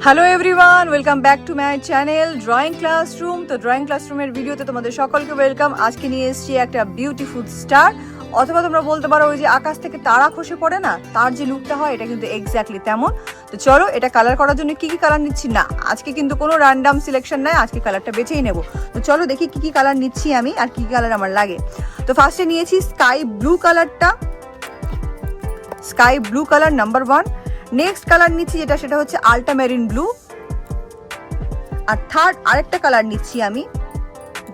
Hello everyone, welcome back to my channel drawing classroom. তো drawing ক্লাসরুমের ভিডিওতে তোমাদের সকলকে ওয়েলকাম। আজকে নিয়ে এসেছি একটা বিউটিফুল স্টার, অথবা তোমরা বলতে পারো ওই যে আকাশ থেকে তারা খসে পড়ে না, তার যে লুকটা হয় এটা কিন্তু এক্স্যাক্টলি তেমন। তো চলো এটা কালার করার জন্য কি কি কালার নিচ্ছি, না আজকে কিন্তু কোনো র্যান্ডাম সিলেকশন নাই, আজকে কালারটা বেছেই নেব। তো চলো দেখি কি কি কালার নিচ্ছি আমি আর কি কি কালার আমার লাগে। তো ফার্স্টে নিয়েছি স্কাই ব্লু কালারটা, sky blue colour number 1। Next colour নিচ্ছি যেটা, সেটা হচ্ছে আল্ট্রামেরিন ব্লু। আর থার্ড আরেকটা কালার নিচ্ছি আমি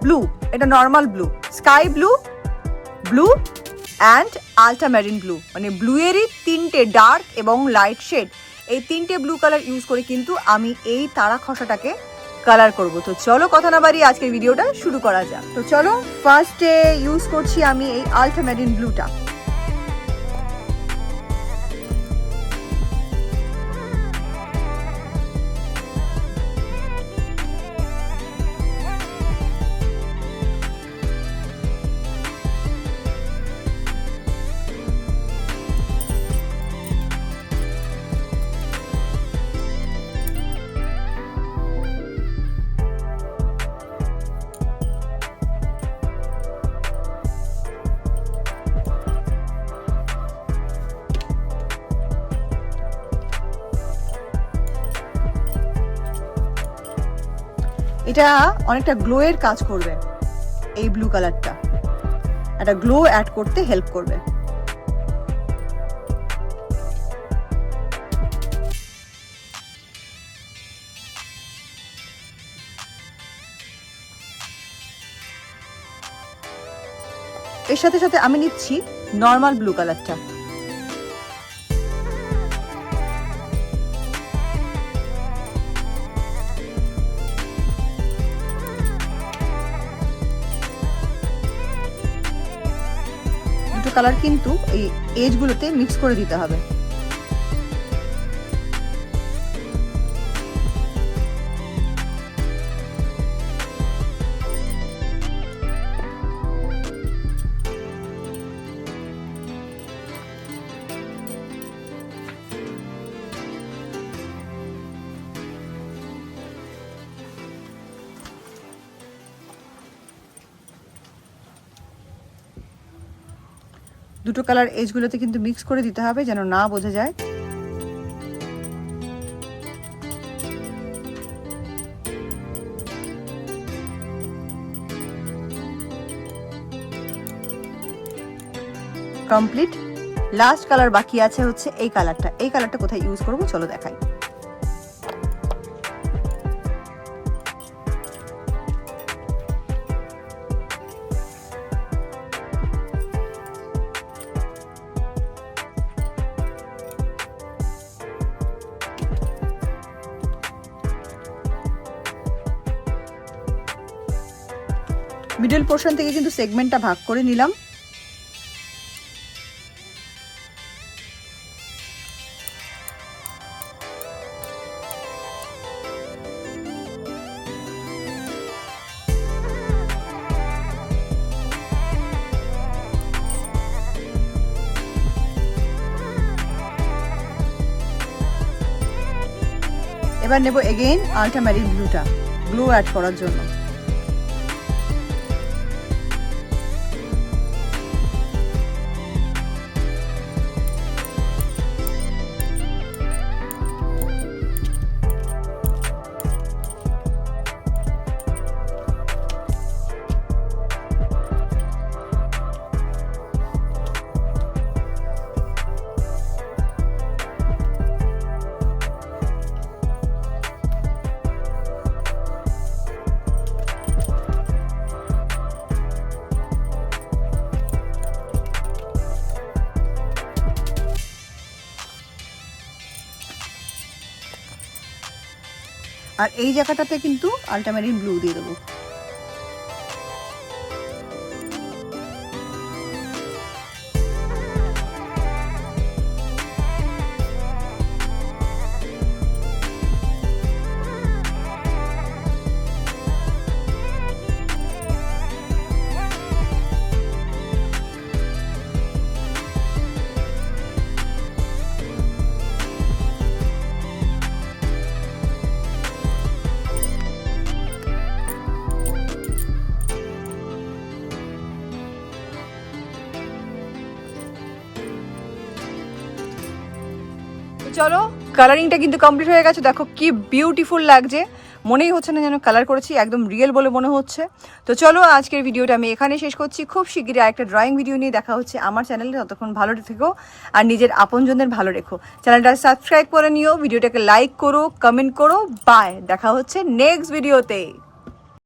ব্লু, এটা normal blue, sky blue, blue and ultramarine blue, মানে ব্লু এরই তিনটে ডার্ক এবং লাইট শেড, এই তিনটে ব্লু কালার ইউজ করে কিন্তু আমি এই তারা খসাটাকে কালার করব। তো চলো কথা না বাড়িয়ে আজকের ভিডিওটা শুরু করা যাক। তো চলো ফার্স্টে ইউজ করছি আমি এই আল্ট্রামেরিন ব্লুটা। এটা অনেকটা গ্লোয়ের কাজ করবে, এই ব্লু কালারটা একটা গ্লো অ্যাড করতে হেল্প করবে। এর সাথে সাথে আমি নিচ্ছি নর্মাল ব্লু কালারটা। দুটো কালার কিন্তু এই এজগুলোতে মিক্স করে দিতে হবে। দুটো কালার এজগুলোতে কিন্তু মিক্স করে দিতে হবে যেন না বোঝা যায়। কমপ্লিট। লাস্ট কালার বাকি আছে হচ্ছে এই কালারটা। এই কালারটা কোথায় ইউজ করব চলো দেখাই। মিডল পোর্শন থেকে কিন্তু সেগমেন্টটা ভাগ করে নিলাম। এবার নেব এগেইন আল্ট্রামেরিন ব্লুটা, গ্লো অ্যাড করার জন্য। আর এই জায়গাটাতে কিন্তু আল্ট্রামেরিন ব্লু দিয়ে দেবো। চলো কালারিংটা কিন্তু কমপ্লিট হয়ে গেছে, দেখো কি বিউটিফুল লাগছে, মনেই হচ্ছে না যেন কালার করেছি, একদম রিয়েল বলে মনে হচ্ছে। তো চলো আজকের ভিডিওটা আমি এখানে শেষ করছি, খুব শিগগিরই আরেকটা ড্রয়িং ভিডিও নিয়ে দেখা হচ্ছে আমার চ্যানেলে। ততক্ষণ ভালো থেকো আর নিজের আপনজনদের ভালো রেখো, চ্যানেলটা সাবস্ক্রাইব করে নিও, ভিডিওটাকে লাইক করো, কমেন্ট করো। বাই, দেখা হচ্ছে নেক্সট ভিডিওতে।